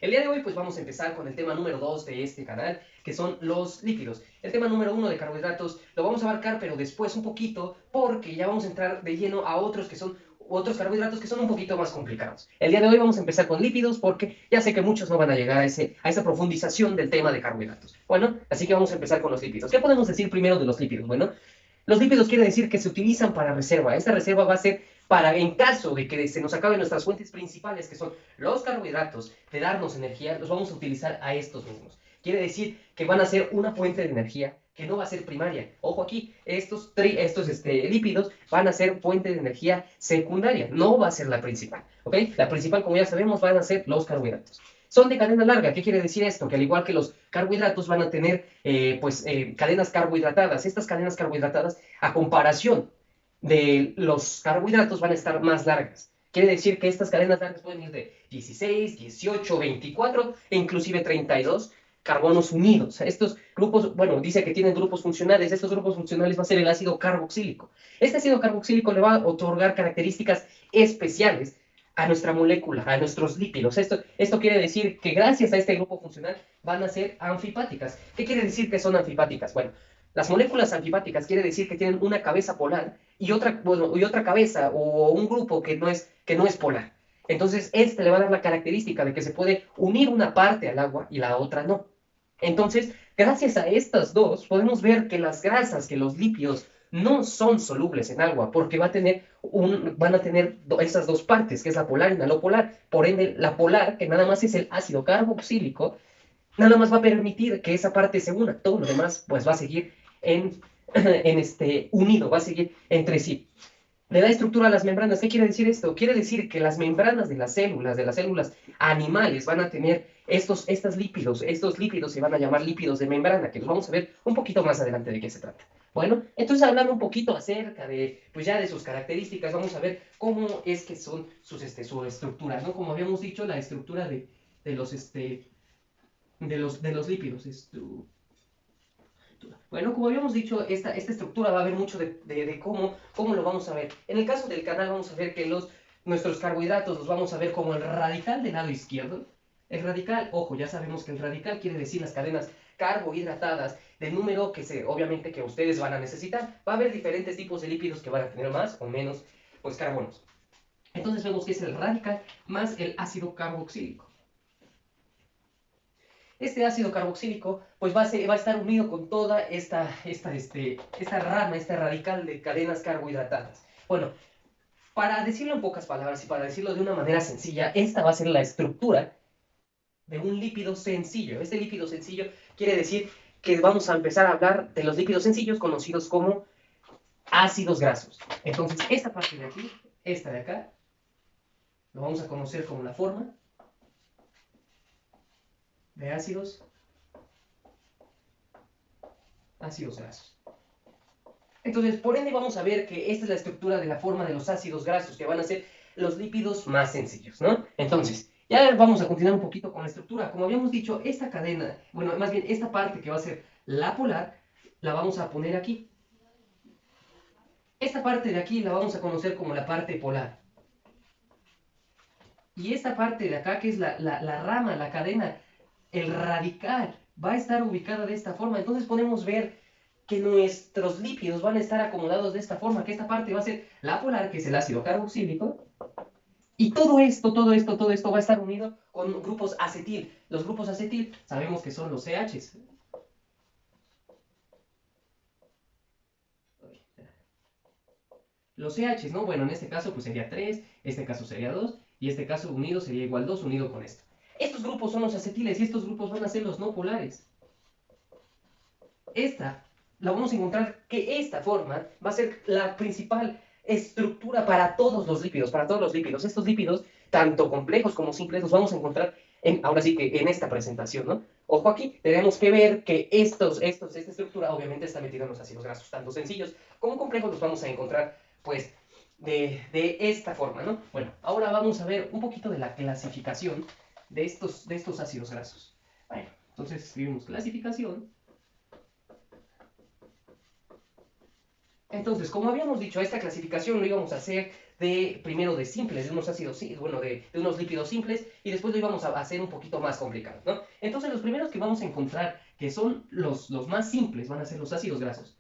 El día de hoy pues vamos a empezar con el tema número 2 de este canal, que son los lípidos. El tema número 1 de carbohidratos lo vamos a abarcar, pero después un poquito, porque ya vamos a entrar de lleno a otros carbohidratos que son un poquito más complicados. El día de hoy vamos a empezar con lípidos porque ya sé que muchos no van a llegar a esa profundización del tema de carbohidratos. Bueno, así que vamos a empezar con los lípidos. ¿Qué podemos decir primero de los lípidos? Bueno, los lípidos quiere decir que se utilizan para reserva. Esta reserva va a ser para, en caso de que se nos acaben nuestras fuentes principales, que son los carbohidratos, de darnos energía, los vamos a utilizar a estos mismos. Quiere decir que van a ser una fuente de energía que no va a ser primaria. Ojo aquí, estos lípidos van a ser fuente de energía secundaria, no va a ser la principal. ¿Ok? La principal, como ya sabemos, van a ser los carbohidratos. Son de cadena larga. ¿Qué quiere decir esto? Que al igual que los carbohidratos van a tener cadenas carbohidratadas. Estas cadenas carbohidratadas, a comparación de los carbohidratos, van a estar más largas. Quiere decir que estas cadenas largas pueden ir de 16, 18, 24 e inclusive 32 carbonos unidos. Estos grupos, bueno, dice que tienen grupos funcionales. Estos grupos funcionales va a ser el ácido carboxílico. Este ácido carboxílico le va a otorgar características especiales a nuestra molécula, a nuestros lípidos. Esto quiere decir que gracias a este grupo funcional van a ser anfipáticas. ¿Qué quiere decir que son anfipáticas? Bueno, las moléculas anfipáticas quiere decir que tienen una cabeza polar y otra cabeza o un grupo que no es polar. Entonces, este le va a dar la característica de que se puede unir una parte al agua y la otra no. Entonces, gracias a estas dos, podemos ver que las grasas, que los lípidos, no son solubles en agua, porque van a tener esas dos partes, que es la polar y la no polar. Por ende, la polar, que nada más es el ácido carboxílico, nada más va a permitir que esa parte se una. Todo lo demás, pues va a seguir unido, va a seguir entre sí. Le da estructura a las membranas. ¿Qué quiere decir esto? Quiere decir que las membranas de las células animales, van a tener estos lípidos. Estos lípidos se van a llamar lípidos de membrana, que los vamos a ver un poquito más adelante de qué se trata. Bueno, entonces hablando un poquito acerca de, pues ya de sus características, vamos a ver cómo es que son su estructura, ¿no? Como habíamos dicho, la estructura de los, de los lípidos. Bueno, como habíamos dicho, esta estructura va a haber mucho de cómo lo vamos a ver. En el caso del canal vamos a ver que nuestros carbohidratos los vamos a ver como el radical del lado izquierdo. El radical, ojo, ya sabemos que el radical quiere decir las cadenas carbohidratadas del número obviamente que ustedes van a necesitar. Va a haber diferentes tipos de lípidos que van a tener más o menos, pues, carbonos. Entonces vemos que es el radical más el ácido carboxílico. Este ácido carboxílico pues va a estar unido con toda esta rama, este radical de cadenas carbohidratadas. Bueno, para decirlo en pocas palabras y para decirlo de una manera sencilla, esta va a ser la estructura de un lípido sencillo. Este lípido sencillo quiere decir que vamos a empezar a hablar de los lípidos sencillos conocidos como ácidos grasos. Entonces, esta parte de aquí, esta de acá, lo vamos a conocer como la forma de ácidos grasos. Entonces, por ende, vamos a ver que esta es la estructura de la forma de los ácidos grasos, que van a ser los lípidos más sencillos, ¿no? Entonces, ya vamos a continuar un poquito con la estructura. Como habíamos dicho, esta cadena, bueno, más bien esta parte que va a ser la polar, la vamos a poner aquí. Esta parte de aquí la vamos a conocer como la parte polar. Y esta parte de acá, que es la rama, la cadena, el radical, va a estar ubicada de esta forma. Entonces podemos ver que nuestros lípidos van a estar acomodados de esta forma, que esta parte va a ser la polar, que es el ácido carboxílico, y todo esto va a estar unido con grupos acetil. Los grupos acetil sabemos que son los CHs. Los CHs, ¿no? Bueno, en este caso pues sería 3, este caso sería 2, y este caso unido sería igual 2 unido con esto. Estos grupos son los acetiles y estos grupos van a ser los no polares. Esta, la vamos a encontrar que esta forma va a ser la principal estructura para todos los lípidos, para todos los lípidos. Estos lípidos, tanto complejos como simples, los vamos a encontrar ahora sí que en esta presentación, ¿no? Ojo aquí, tenemos que ver que esta estructura obviamente está metida en los ácidos grasos, tanto sencillos como complejos los vamos a encontrar, pues, de esta forma, ¿no? Bueno, ahora vamos a ver un poquito de la clasificación de estos ácidos grasos. Bueno, entonces escribimos clasificación. Entonces, como habíamos dicho, esta clasificación lo íbamos a hacer primero de simples, de unos ácidos, bueno, de unos lípidos simples, y después lo íbamos a hacer un poquito más complicado, ¿no? Entonces, los primeros que vamos a encontrar, que son los más simples, van a ser los ácidos grasos.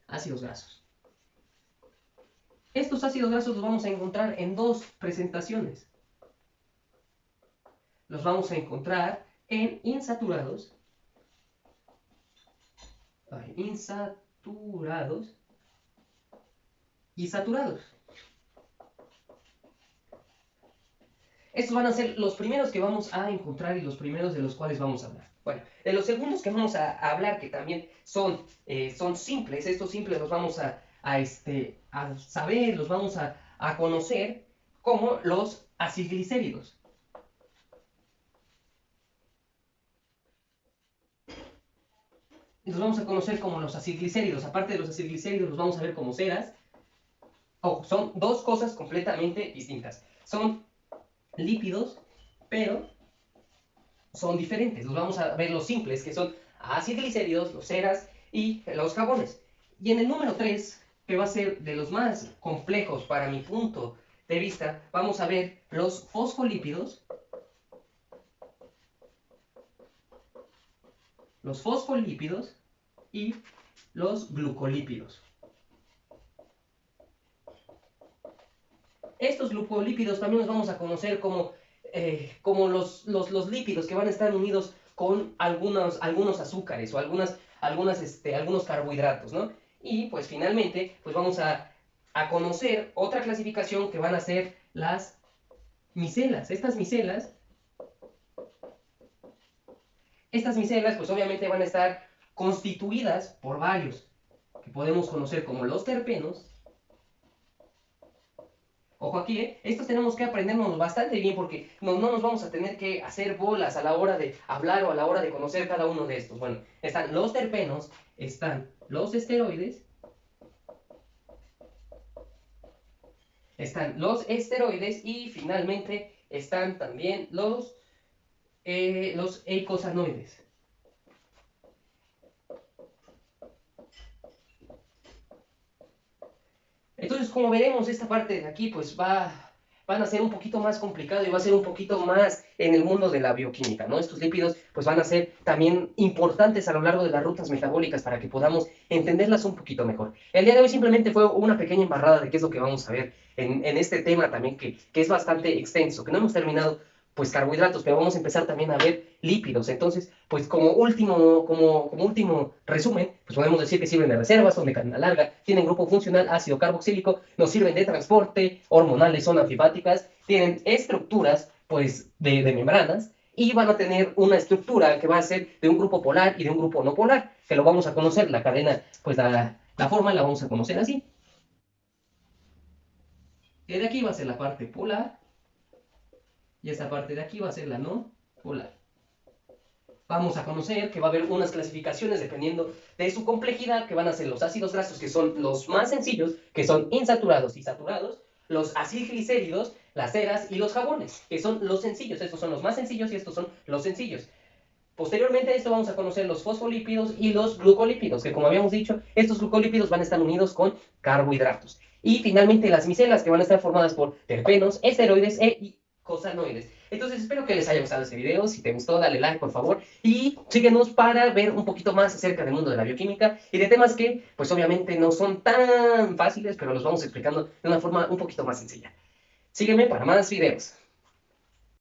Ácidos grasos. Estos ácidos grasos los vamos a encontrar en dos presentaciones. Los vamos a encontrar en insaturados. Insaturados y saturados. Estos van a ser los primeros que vamos a encontrar y los primeros de los cuales vamos a hablar. Bueno, de los segundos que vamos a hablar, que también son simples, estos simples los vamos a saber, los vamos a conocer como los acilglicéridos. Los vamos a conocer como los acilglicéridos. Aparte de los acilglicéridos, los vamos a ver como ceras. Son dos cosas completamente distintas. Son lípidos, pero son diferentes. Los vamos a ver los simples, que son acilglicéridos, los ceras y los jabones. Y en el número 3, que va a ser de los más complejos para mi punto de vista, vamos a ver los fosfolípidos. Los fosfolípidos y los glucolípidos. Estos glucolípidos también los vamos a conocer como los lípidos que van a estar unidos con algunos azúcares o algunos carbohidratos, ¿no? Y pues finalmente pues vamos a conocer otra clasificación que van a ser las micelas. Estas micelas pues obviamente van a estar constituidas por varios que podemos conocer como los terpenos. Ojo aquí, estos tenemos que aprendernos bastante bien porque no nos vamos a tener que hacer bolas a la hora de hablar o a la hora de conocer cada uno de estos. Bueno, están los terpenos, están los esteroides, y finalmente están también los eicosanoides. Entonces, como veremos, esta parte de aquí pues van a ser un poquito más complicado y va a ser un poquito más en el mundo de la bioquímica, ¿no? Estos lípidos pues van a ser también importantes a lo largo de las rutas metabólicas para que podamos entenderlas un poquito mejor. El día de hoy simplemente fue una pequeña embarrada de qué es lo que vamos a ver en este tema también que es bastante extenso, que no hemos terminado pues carbohidratos, pero vamos a empezar también a ver lípidos. Entonces, pues como último resumen, pues podemos decir que sirven de reservas, son de cadena larga, tienen grupo funcional ácido carboxílico, nos sirven de transporte, hormonales, son anfipáticas, tienen estructuras pues de membranas y van a tener una estructura que va a ser de un grupo polar y de un grupo no polar, que lo vamos a conocer, la cadena, pues la forma la vamos a conocer así. Y de aquí va a ser la parte polar, y esta parte de aquí va a ser la no polar. Vamos a conocer que va a haber unas clasificaciones dependiendo de su complejidad, que van a ser los ácidos grasos, que son los más sencillos, que son insaturados y saturados, los acilglicéridos, las ceras y los jabones, que son los sencillos. Estos son los más sencillos y estos son los sencillos. Posteriormente a esto vamos a conocer los fosfolípidos y los glucolípidos, que como habíamos dicho, estos glucolípidos van a estar unidos con carbohidratos. Y finalmente las micelas, que van a estar formadas por terpenos, esteroides e eicosanoides. Entonces espero que les haya gustado este video. Si te gustó, dale like por favor y síguenos para ver un poquito más acerca del mundo de la bioquímica y de temas que pues obviamente no son tan fáciles, pero los vamos explicando de una forma un poquito más sencilla. Sígueme para más videos.